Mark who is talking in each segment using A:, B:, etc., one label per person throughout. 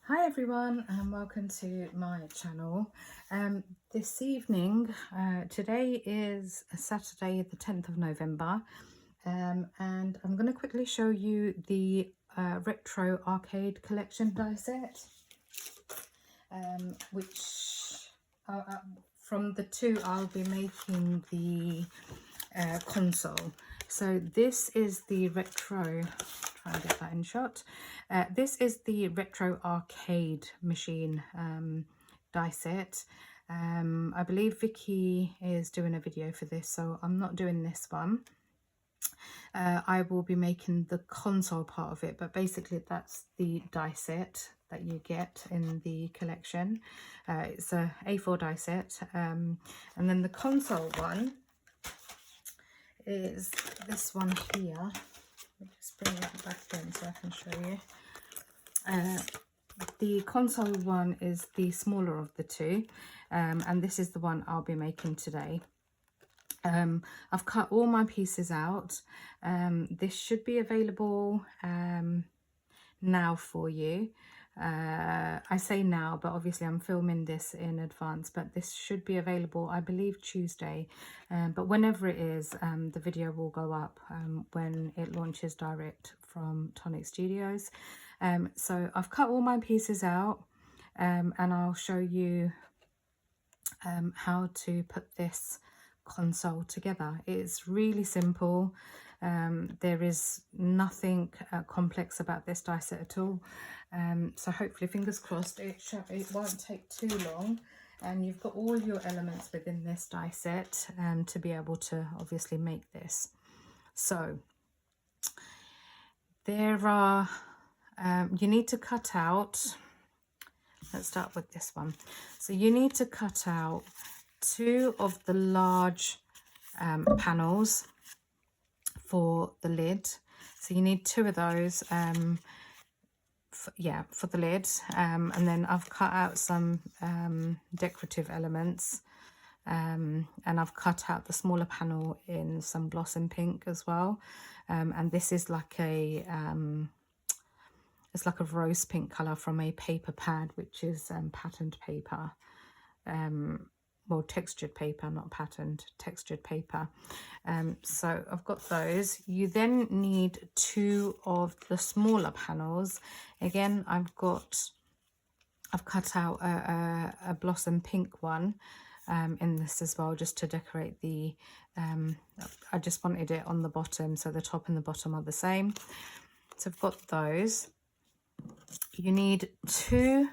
A: Hi everyone and welcome to my channel. This evening, today is Saturday the 10th of November, and I'm going to quickly show you the retro arcade collection die set, which from the two I'll be making the console. So this is the retro, try and get that in shot. This is the retro arcade machine die set. I believe Vicky is doing a video for this, so I'm not doing this one. I will be making the console part of it, but basically that's the die set that you get in the collection. It's a A4 die set, and then the console one is this one here. Let me just bring that back in so I can show you. The console one is the smaller of the two, and this is the one I'll be making today. I've cut all my pieces out. This should be available now for you. I say now, but obviously I'm filming this in advance, but this should be available, I believe, Tuesday. But whenever it is, the video will go up when it launches direct from Tonic Studios. So I've cut all my pieces out, and I'll show you how to put this console together. It's really simple. There is nothing complex about this die set at all. So hopefully, fingers crossed, it won't take too long, and you've got all your elements within this die set to be able to obviously make this. So there are, you need to cut out, let's start with this one. So you need to cut out two of the large panels for the lid. So you need two of those for the lid, and then I've cut out some decorative elements, and I've cut out the smaller panel in some blossom pink as well, and this is like a it's like a rose pink color from a paper pad, which is patterned paper, well, textured paper, not patterned, textured paper. So I've got those. You then need two of the smaller panels. Again, I've cut out a blossom pink one in this as well, just to decorate the, I just wanted it on the bottom, so the top and the bottom are the same. So I've got those. You need two,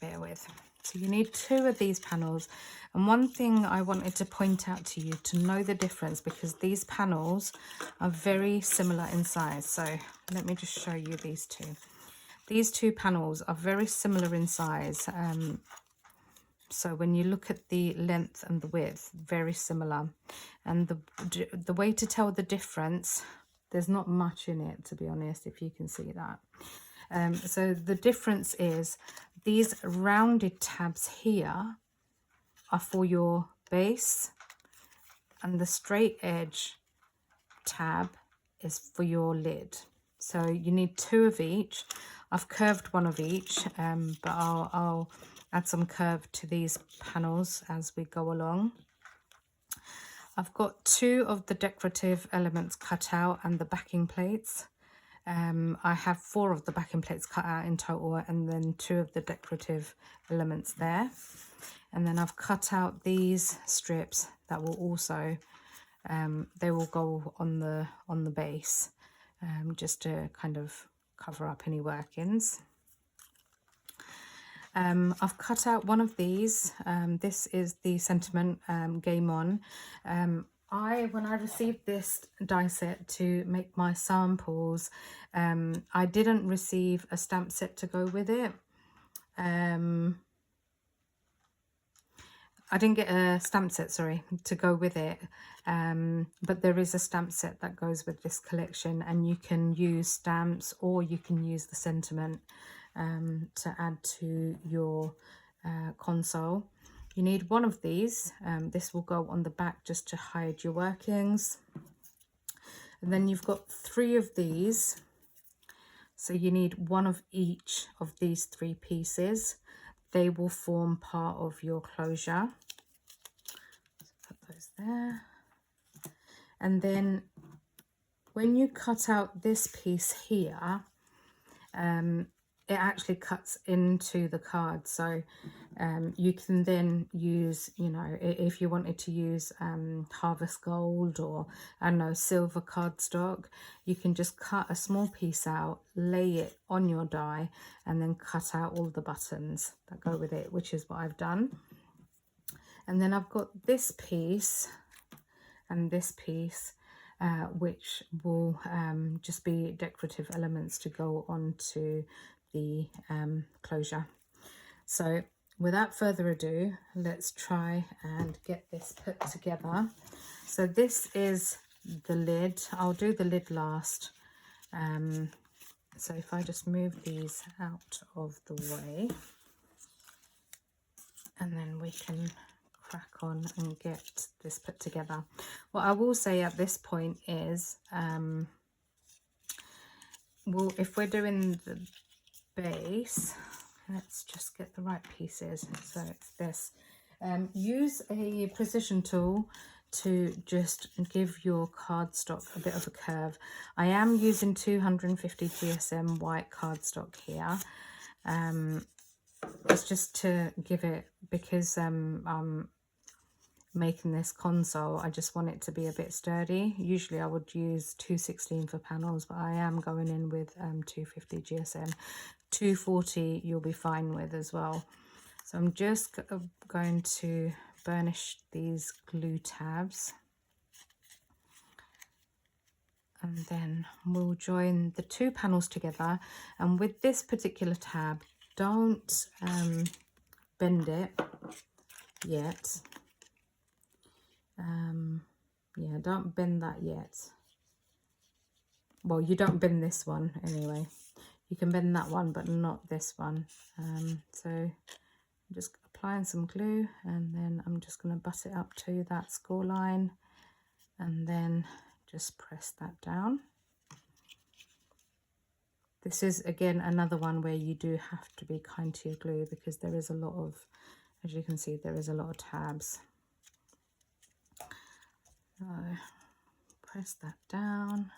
A: bear with. So you need two of these panels, and one thing I wanted to point out to you to know the difference, because these panels are very similar in size. So let me just show you these two. These two panels are very similar in size. So when you look at the length and the width, very similar. And the way to tell the difference, there's not much in it, to be honest, if you can see that. So the difference is these rounded tabs here are for your base, and the straight edge tab is for your lid. So you need two of each. I've curved one of each, but I'll add some curve to these panels as we go along. I've got two of the decorative elements cut out and the backing plates. I have four of the backing plates cut out in total, and then two of the decorative elements there. And then I've cut out these strips that will also, they will go on the base, just to kind of cover up any workings. I've cut out one of these. This is the Sentiment Game On. When I received this die set to make my samples, I didn't receive a stamp set to go with it. I didn't get a stamp set, sorry, to go with it. But there is a stamp set that goes with this collection, and you can use stamps or you can use the sentiment to add to your console. You need one of these. This will go on the back just to hide your workings. And then you've got three of these. So you need one of each of these 3 pieces. They will form part of your closure. So put those there. And then when you cut out this piece here, it actually cuts into the card. So you can then use, you know, if you wanted to use Harvest Gold or, I don't know, silver cardstock, you can just cut a small piece out, lay it on your die, and then cut out all the buttons that go with it, which is what I've done. And then I've got this piece and this piece, which will just be decorative elements to go onto the closure. So without further ado, let's try and get this put together. So this is the lid. I'll do the lid last. So if I just move these out of the way, and then we can crack on and get this put together. What I will say at this point is, well, if we're doing the base, let's just get the right pieces. So it's this. Use a precision tool to just give your cardstock a bit of a curve. I am using 250 GSM white cardstock here. It's just to give it, because I'm making this console, I just want it to be a bit sturdy. Usually I would use 216 for panels, but I am going in with 250 GSM. 240 you'll be fine with as well. So I'm just going to burnish these glue tabs, and then we'll join the 2 panels together. And with this particular tab, don't bend it yet. Yeah, don't bend that yet. Well, you don't bend this one anyway. You can bend that one, but not this one. So I'm just applying some glue, and then I'm just going to butt it up to that score line, and then just press that down. This is again another one where you do have to be kind to your glue, because there is a lot of, as you can see, there is a lot of tabs. So press that down,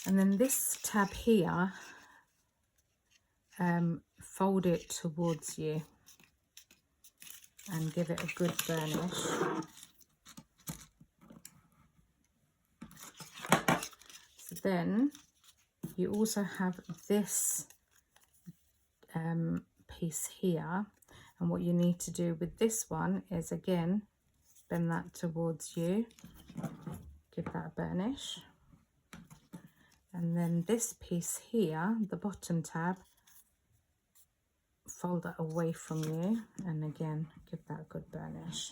A: and then this tab here, fold it towards you and give it a good burnish. So then you also have this piece here, and what you need to do with this one is again bend that towards you, give that a burnish, and then this piece here, the bottom tab, fold that away from you, and again give that a good burnish.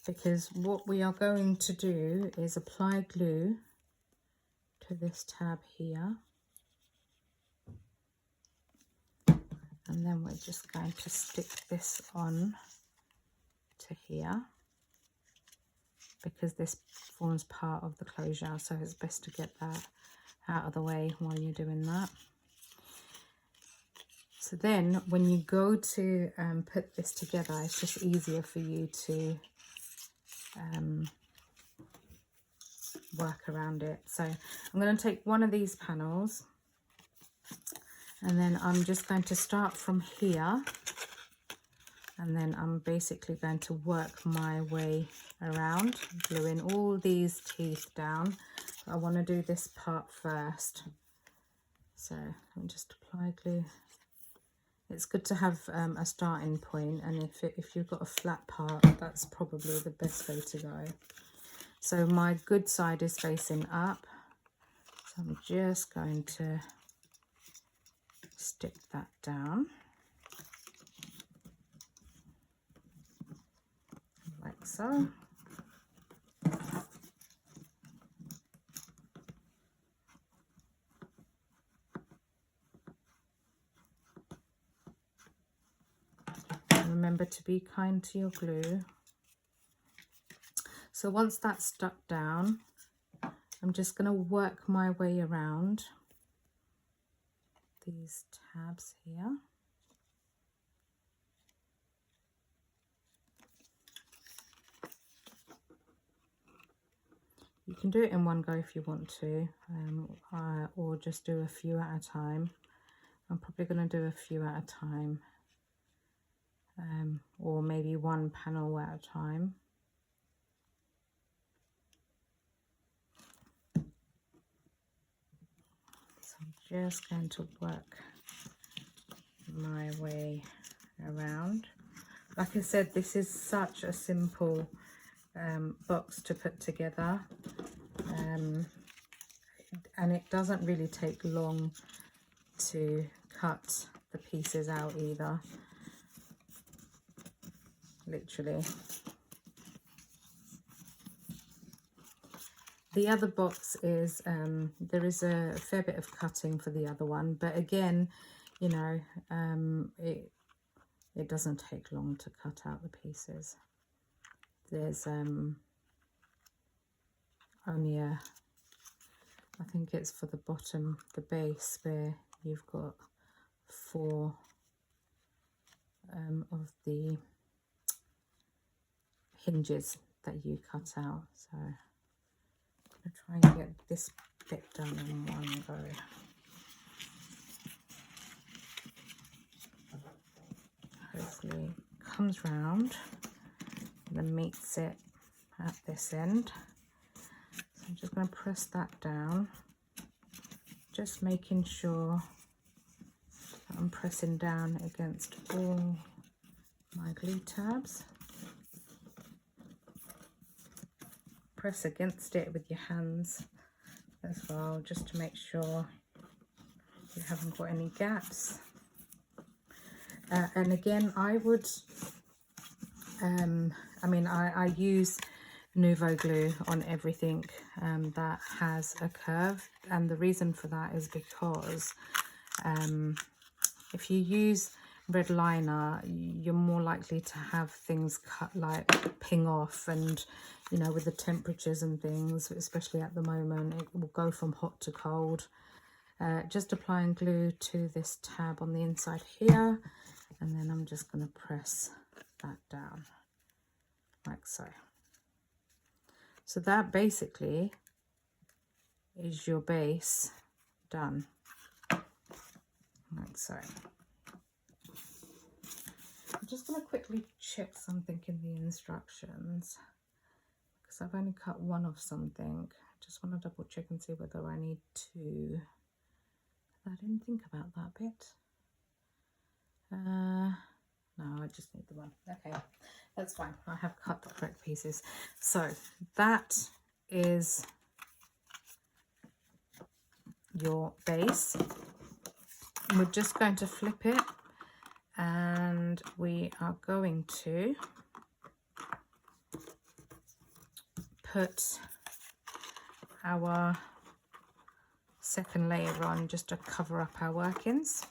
A: Because what we are going to do is apply glue to this tab here, and then we're just going to stick this on to here, because this forms part of the closure, so it's best to get that out of the way while you're doing that. So then when you go to put this together, it's just easier for you to work around it. So I'm going to take one of these panels, and then I'm just going to start from here, and then I'm basically going to work my way around, gluing all these teeth down. But I want to do this part first. So let me just apply glue. It's good to have a starting point, and if you've got a flat part, that's probably the best way to go. So my good side is facing up, so I'm just going to stick that down like so. Remember to be kind to your glue. So once that's stuck down, I'm just going to work my way around these tabs here. You can do it in one go if you want to, or just do a few at a time. I'm probably going to do a few at a time, or maybe one panel at a time. So I'm just going to work my way around. Like I said, this is such a simple box to put together, and it doesn't really take long to cut the pieces out either, literally. The other box is, there is a fair bit of cutting for the other one, but again, you know, it doesn't take long to cut out the pieces. There's only I think it's for the bottom, the base, where you've got 4 of the hinges that you cut out. So I'm going to try and get this bit done in one go. Hopefully it comes round and then meets it at this end. So I'm just going to press that down, just making sure that I'm pressing down against all my glue tabs. Press against it with your hands as well, just to make sure you haven't got any gaps. And again, I would, I mean, I use Nouveau glue on everything that has a curve, and the reason for that is because if you use red liner, you're more likely to have things cut, like ping off, and you know, with the temperatures and things, especially at the moment, it will go from hot to cold. Just applying glue to this tab on the inside here, and then I'm just going to press that down like so. So that basically is your base done, like so. I'm just going to quickly check something in the instructions, because I've only cut one of something. I just want to double check and see whether I need to. I didn't think about that bit. No, I just need the one. Okay, that's fine. I have cut the correct pieces. So that is your base. We're just going to flip it, and we are going to put our second layer on, just to cover up our workings.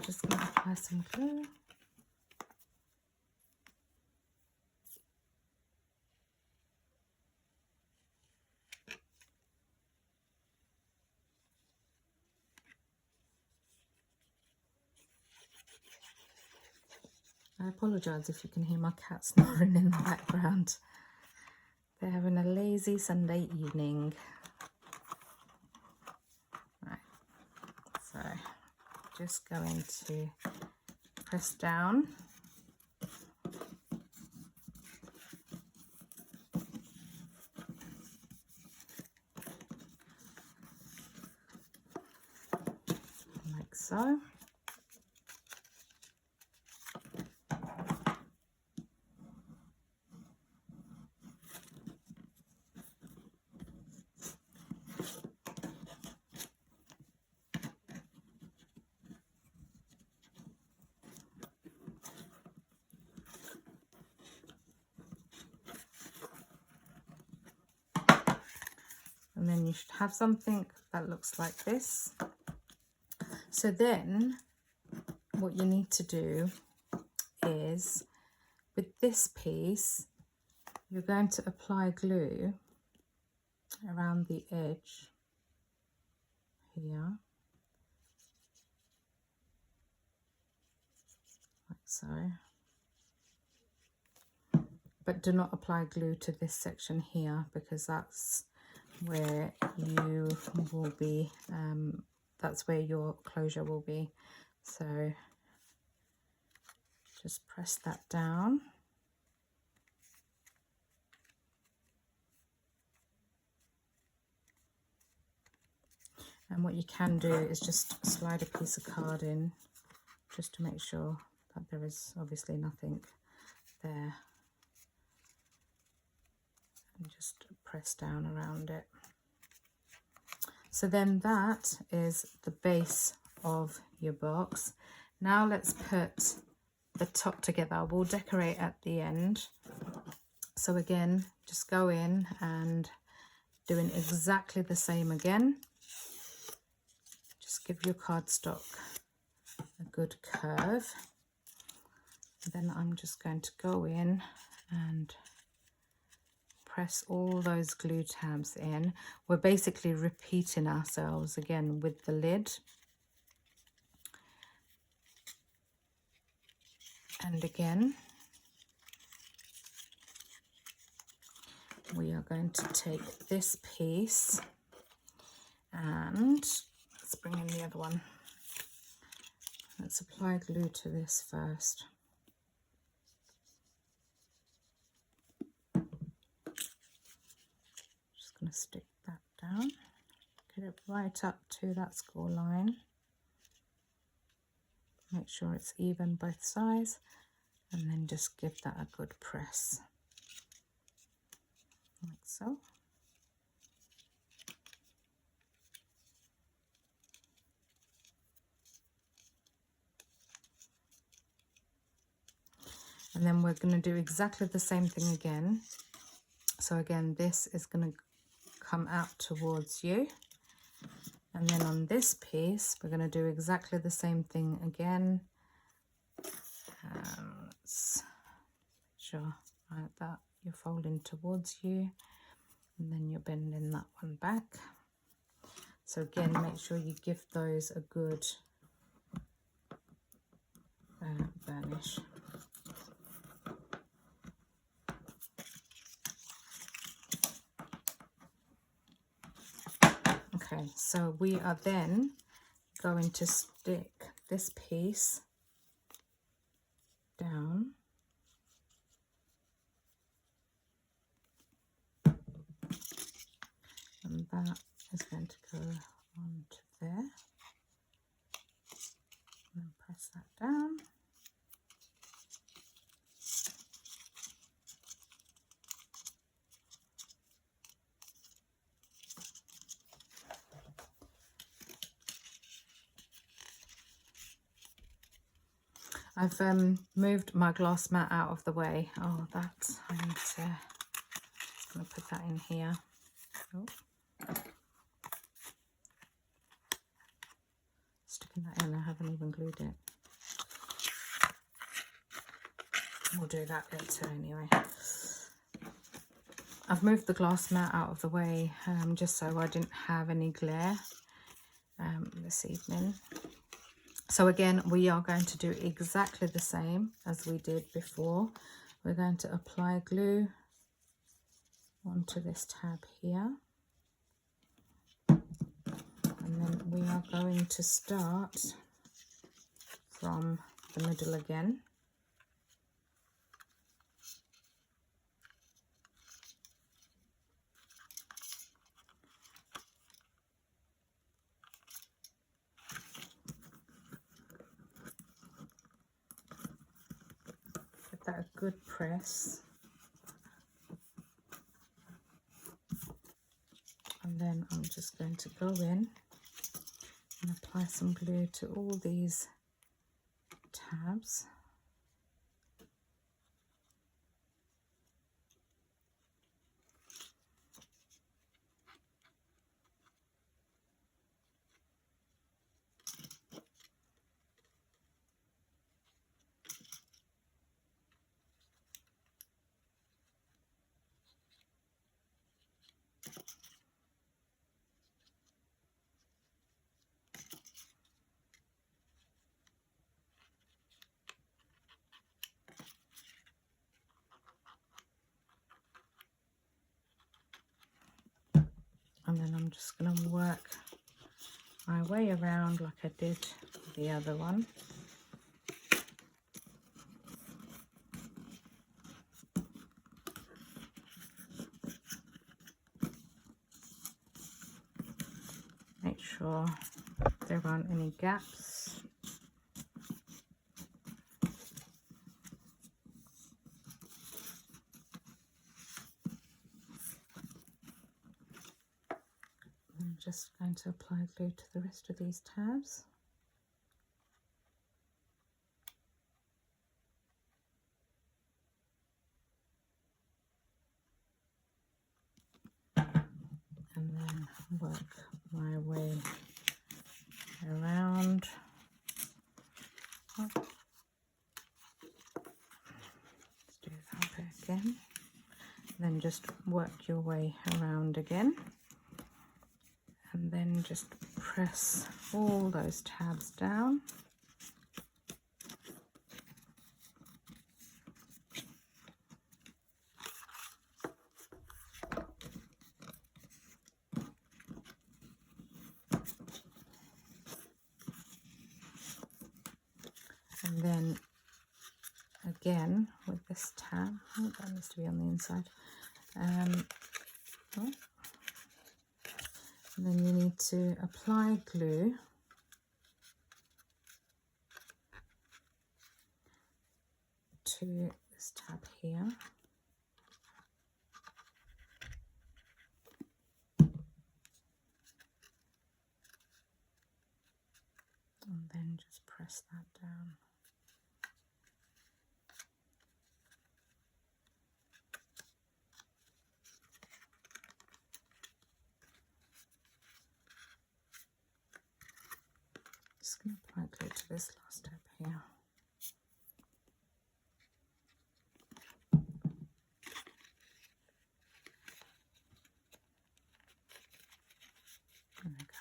A: Just going to apply some glue. I apologise if you can hear my cat snoring in the background. They're having a lazy Sunday evening. Right, so just going to press down. Like so. And then you should have something that looks like this. So then what you need to do is with this piece, you're going to apply glue around the edge here, like so. But do not apply glue to this section here, because that's where you will be, that's where your closure will be. So just press that down. And what you can do is just slide a piece of card in, just to make sure that there is obviously nothing there. And just press down around it. So then that is the base of your box. Now let's put the top together. We'll decorate at the end. So again, just go in and doing exactly the same again. Just give your cardstock a good curve. And then I'm just going to go in and press all those glue tabs in. We're basically repeating ourselves again with the lid. And again, we are going to take this piece and let's bring in the other one. Let's apply glue to this first. Just going to stick that down, get it right up to that score line. Make sure it's even both sides, and then just give that a good press, like so. And then we're going to do exactly the same thing again. So again, this is going to come out towards you. And then on this piece, we're going to do exactly the same thing again. Let's make sure that you're folding towards you, and then you're bending that one back. So again, make sure you give those a good burnish. Okay, so we are then going to stick this piece down and that is going to go onto there, and press that down. I've moved my glass mat out of the way. Oh, that's, I need to, just going to put that in here. Oh. Sticking that in, I haven't even glued it. We'll do that later anyway. I've moved the glass mat out of the way just so I didn't have any glare this evening. So again, we are going to do exactly the same as we did before. We're going to apply glue onto this tab here. And then we are going to start from the middle again. That a good press, and then I'm just going to go in and apply some glue to all these tabs. and then I'm just going to work my way around like I did the other one. Make sure there aren't any gaps. I'm just going to apply glue to the rest of these tabs. And then work my way around. Let's do that bit again. Then just work your way around again. And then just press all those tabs down. And then again with this tab, oh, that needs to be on the inside. And then you need to apply glue to this tab here. And then just press that down. Just going to apply glue to this last step here. There we go.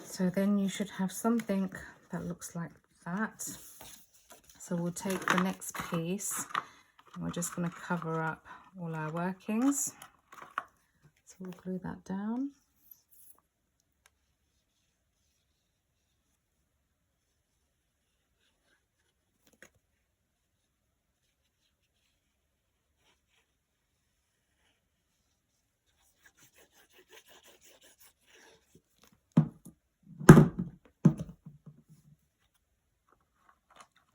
A: So then you should have something that looks like that. So we'll take the next piece and we're just going to cover up all our workings. So we'll glue that down.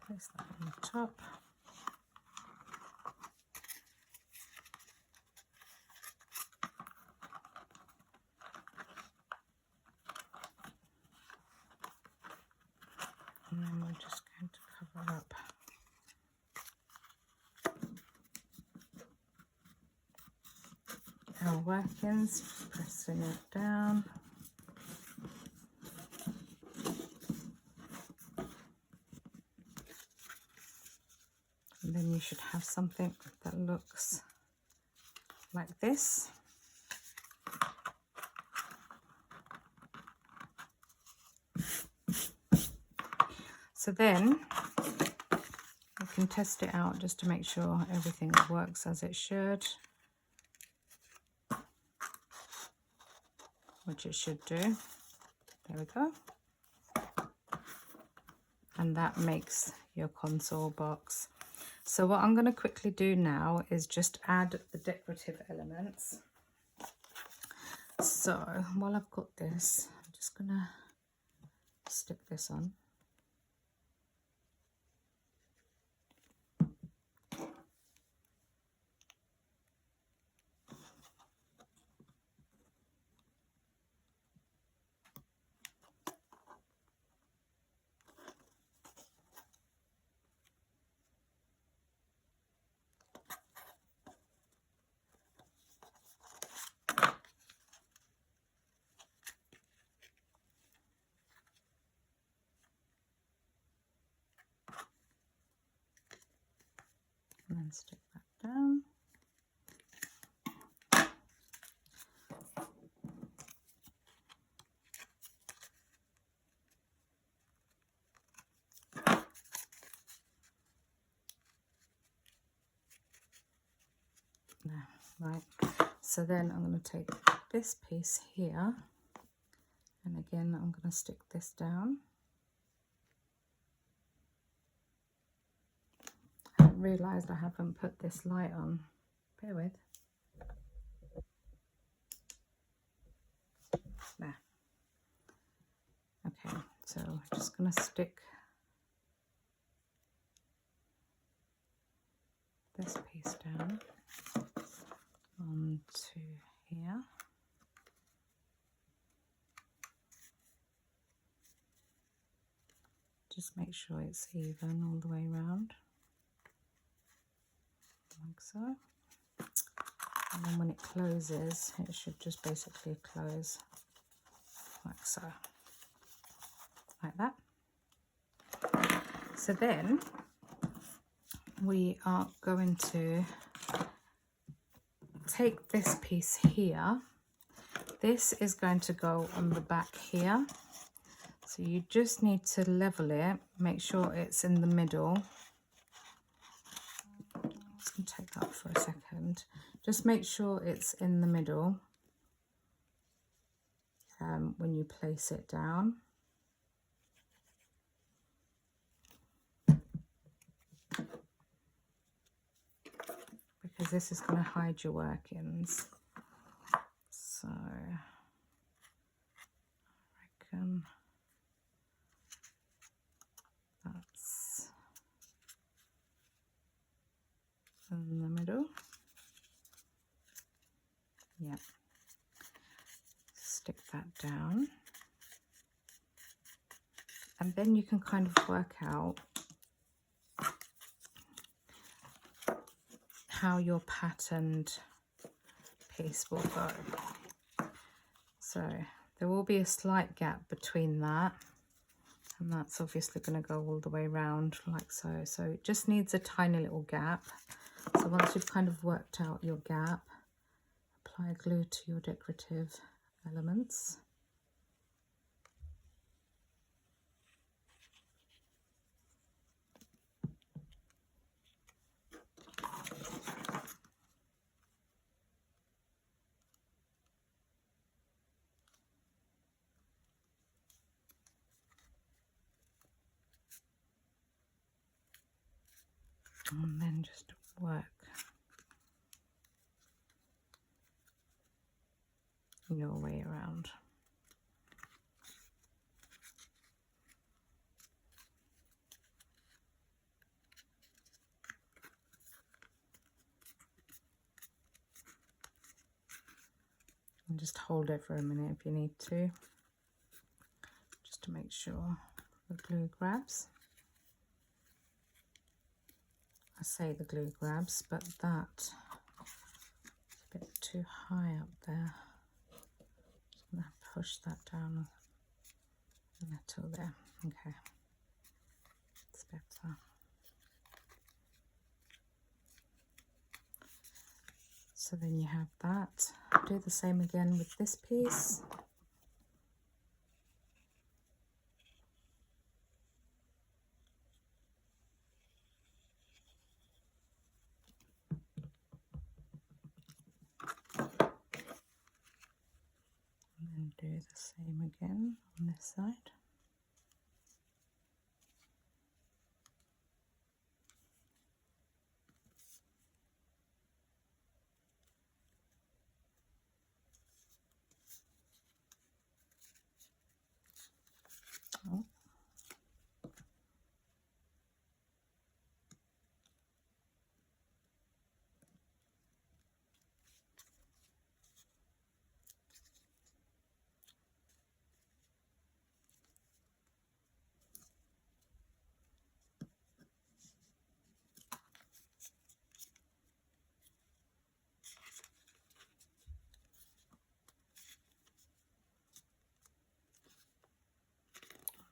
A: Place that on the top. And then we're just going to cover up our workings, pressing it down. And then you should have something that looks like this. So then you can test it out just to make sure everything works as it should, which it should do. There we go. And that makes your console box. So what I'm going to quickly do now is just add the decorative elements. So while I've got this, I'm just going to stick this on. And then stick that down. there, right? So then I'm going to take this piece here, and again I'm going to stick this down. I realised I haven't put this light on, bear with. There. Okay, so I'm just going to stick this piece down onto here. Just make sure it's even all the way around, like so. And then when it closes, it should just basically close like so, like that. So then we are going to take this piece here. This is going to go on the back here. So you just need to level it, make sure it's in the middle. I'm just going to take that for a second. Just make sure it's in the middle when you place it down. Because this is going to hide your workings. So I reckon that's in the middle. Yeah. Stick that down. And then you can kind of work out how your patterned piece will go. So there will be a slight gap between that, and that's obviously going to go all the way around like so. So it just needs a tiny little gap. So once you've kind of worked out your gap, apply glue to your decorative elements. And then just work your way around. And just hold it for a minute if you need to, just to make sure the glue grabs. I say the glue grabs, but that's a bit too high up there. Just going to push that down a little there. Okay, it's better. So then you have that. Do the same again with this piece. And do the same again on this side. Oh.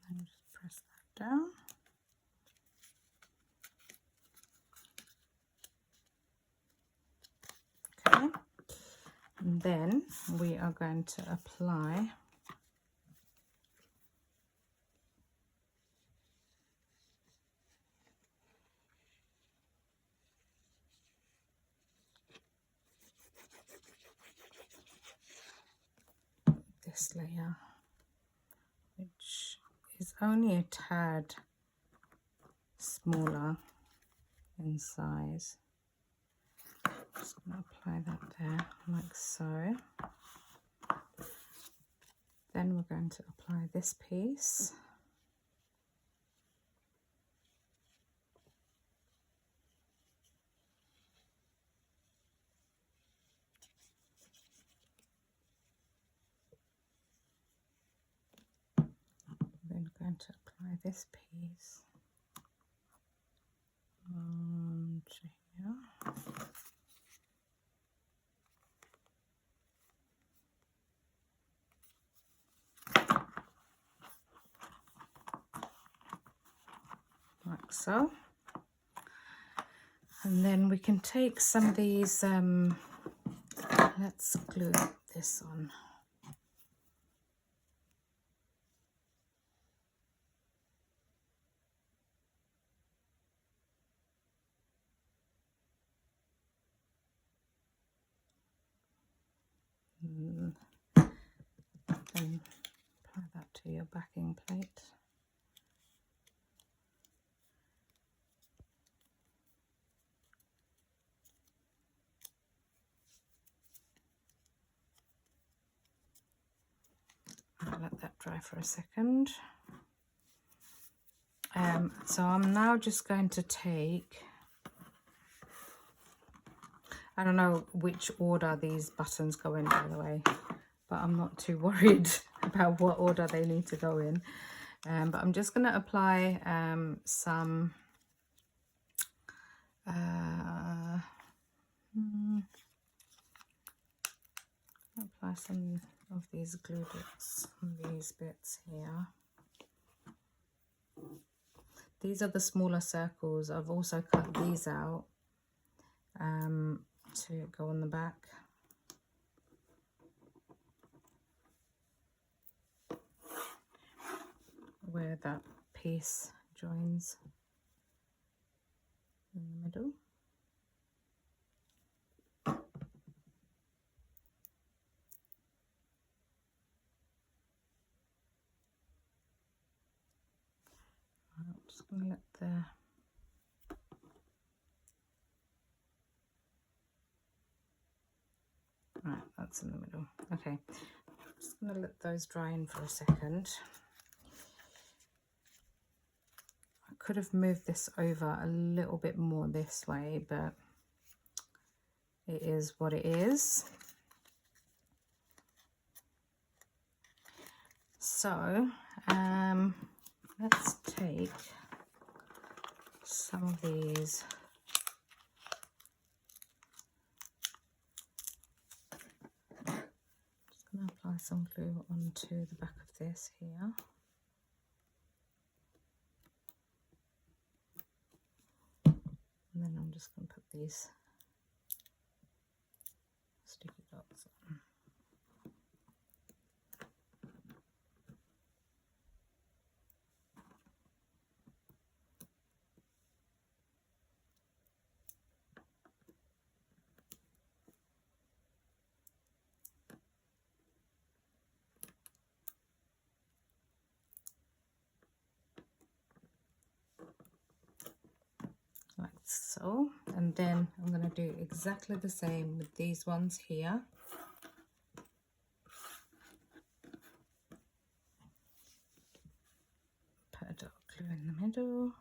A: And just press that down. Okay, and then we are going to apply this layer, which is only a tad smaller in size. Just going to apply that there like so. Then we're going to apply this piece. Then going to apply this piece onto here. Like so. And then we can take some of these, let's glue this on. And apply that to your backing plate. I'll let that dry for a second. So I'm now just going to take, I don't know which order these buttons go in, by the way, but I'm not too worried about what order they need to go in. But I'm just going to apply some apply some of these glue bits on these bits here. These are the smaller circles. I've also cut these out to go on the back. Where that piece joins in the middle. I'm just going to let the right, that's in the middle. Okay, I'm just going to let those dry in for a second. I could have moved this over a little bit more this way, but it is what it is. So let's take some of these just going to apply some glue onto the back of this here. And then I'm just going to put these sticky dots on. Like so, and then I'm going to do exactly the same with these ones here. Put a dot glue in the middle.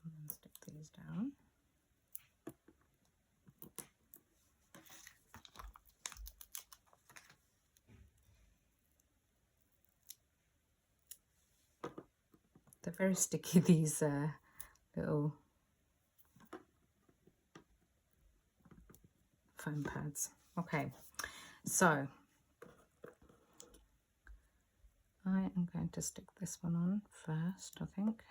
A: And then stick these down. They're very sticky, these little foam pads. Okay, so I am going to stick this one on first, I think.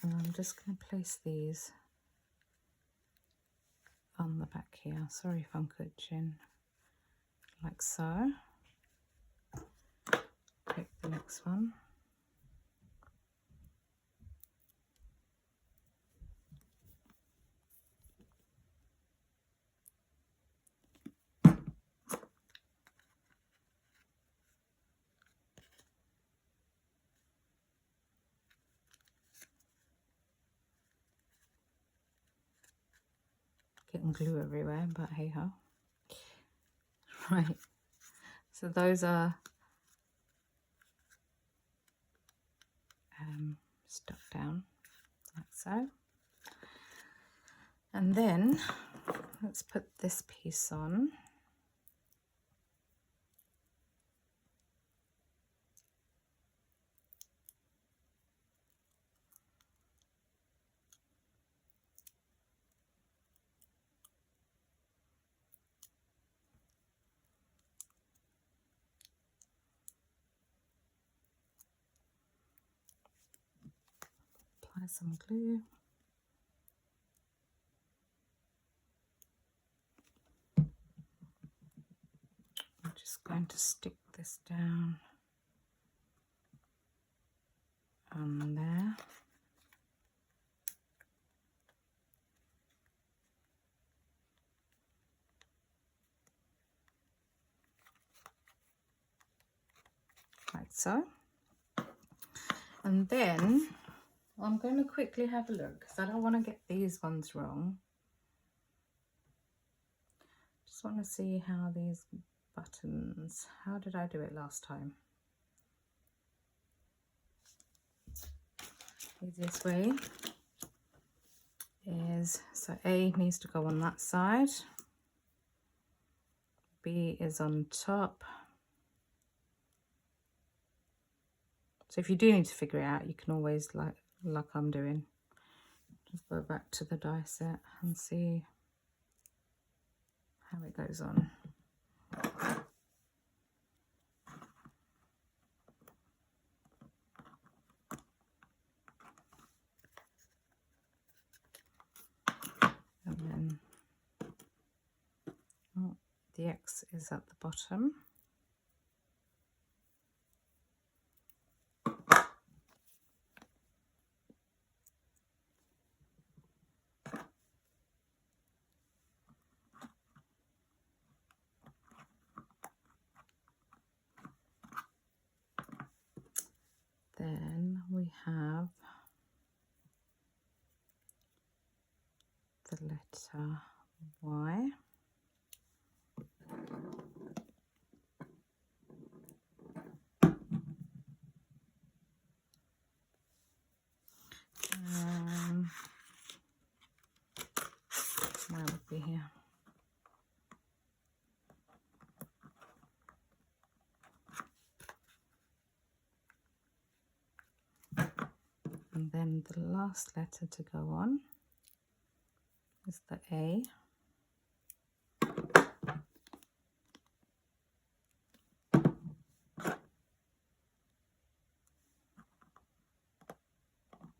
A: And I'm just going to place these on the back here. Sorry if I'm coaching. Like so. the next one. Getting glue everywhere, but hey ho. Right, so those are stuck down like so. And then let's put this piece on. Apply some glue. I'm just going to stick this down on there. Like so. And then I'm going to quickly have a look because I don't want to get these ones wrong. Just want to see how these buttons, how did I do it last time? Easiest way is, so A needs to go on that side, B is on top. So if you do need to figure it out, you can always, like I'm doing, just go back to the die set and see how it goes on. And then the X is at the bottom. Then we have the letter Y. Where would be here? And then the last letter to go on is the A.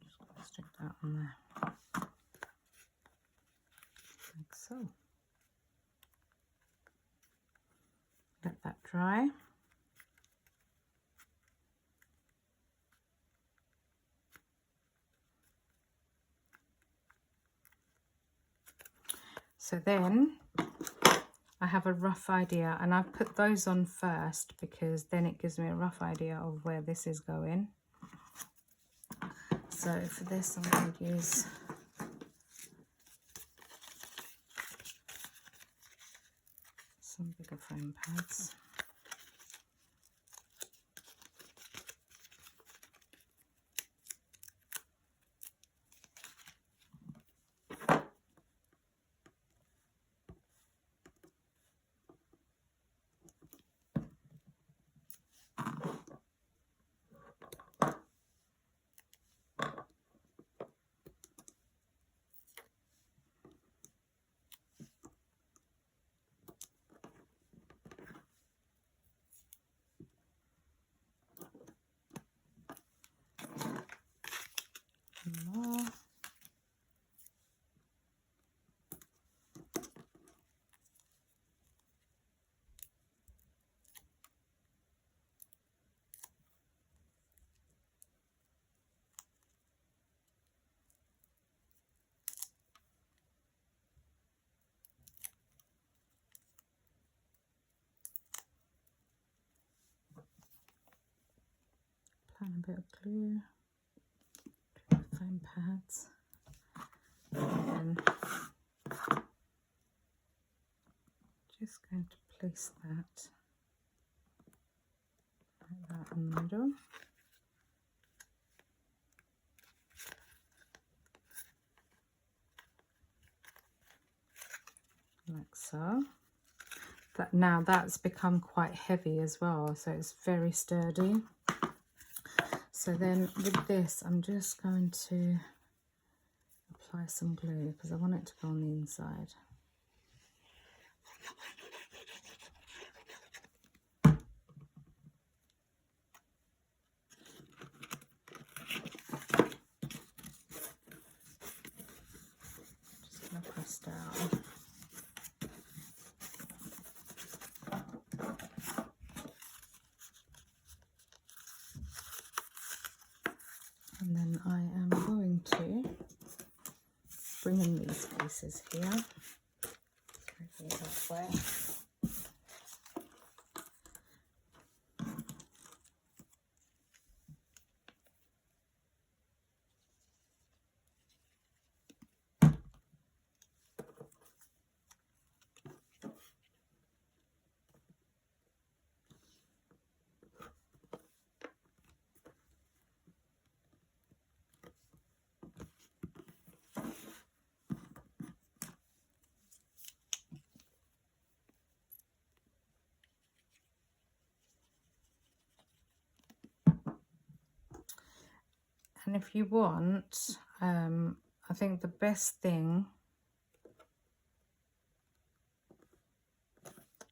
A: Just going to stick that on there, like so. Let that dry. So then I have a rough idea, and I've put those on first because then it gives me a rough idea of where this is going. So for this I'm going to use some bigger foam pads. find a bit of glue, foam pads, and just going to place that like that in the middle. Like so. Now that's become quite heavy as well, so it's very sturdy. So then with this, I'm just going to apply some glue because I want it to go on the inside. Just going to press down. And then I am going to bring in these pieces here. Maybe that way. And if you want, I think the best thing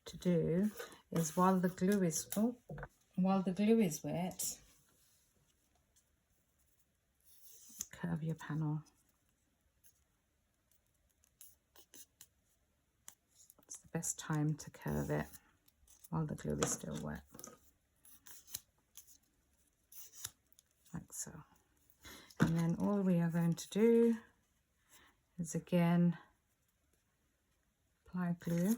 A: to do is while the glue is wet, curve your panel. It's the best time to curve it while the glue is still wet, like so. And then all we are going to do is again apply glue.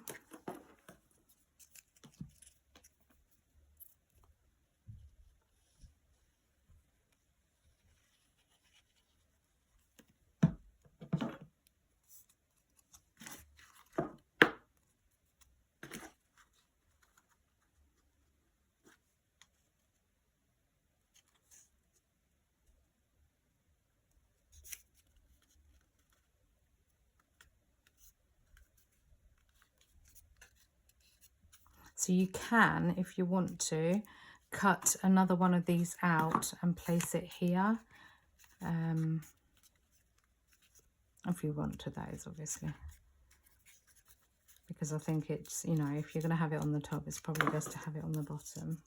A: So you can, if you want to, cut another one of these out and place it here. If you want to, that is obviously. Because I think it's, you know, if you're going to have it on the top, it's probably best to have it on the bottom.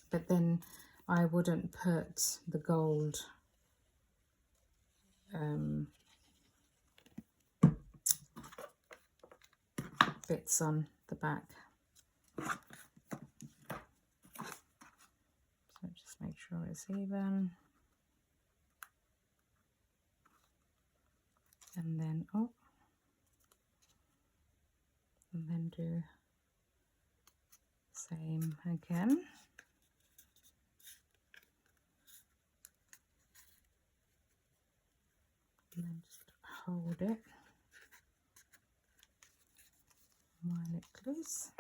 A: But then I wouldn't put the gold bits on the back. So just make sure it's even. And then, oh, and then do same again. And then just hold it while it glues.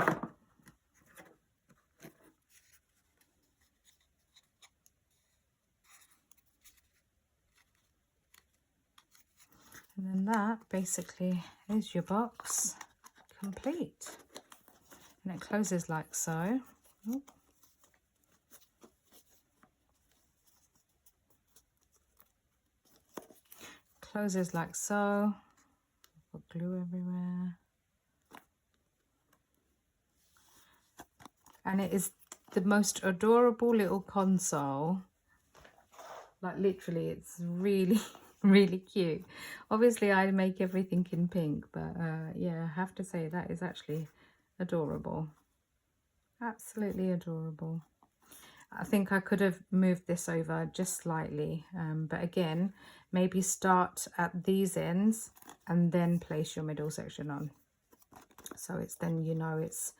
A: And then that basically is your box complete. And it closes like so. Oh. Closes like so. Got glue everywhere. And it is the most adorable little console. Like literally, it's really really cute. Obviously I make everything in pink, but yeah, I have to say that is actually adorable. Absolutely adorable. I think I could have moved this over just slightly, but again, maybe start at these ends and then place your middle section on, so it's then, you know, it's,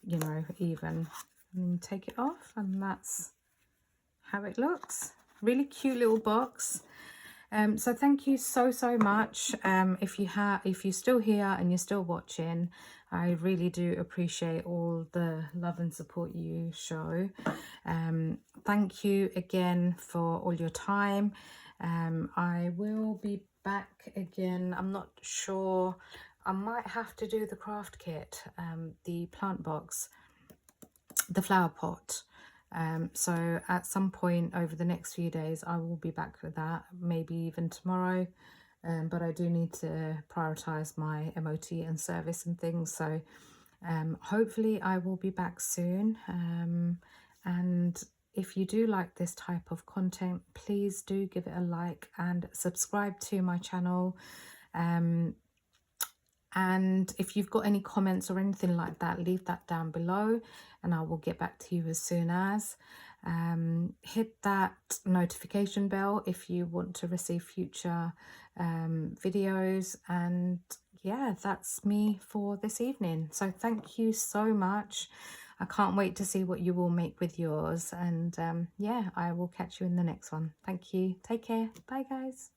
A: you know, even. And then take it off, and that's how it looks. Really cute little box. So thank you so much. If you're still here and you're still watching, I really do appreciate all the love and support you show. Thank you again for all your time. I will be back again. I'm not sure. I might have to do the craft kit, the plant box, the flower pot. So at some point over the next few days I will be back with that, maybe even tomorrow, but I do need to prioritize my MOT and service and things, so hopefully I will be back soon. And if you do like this type of content, please do give it a like and subscribe to my channel. And if you've got any comments or anything like that, leave that down below and I will get back to you as soon as. Hit that notification bell if you want to receive future videos. And yeah, that's me for this evening. So thank you so much. I can't wait to see what you will make with yours. And yeah, I will catch you in the next one. Thank you. Take care. Bye, guys.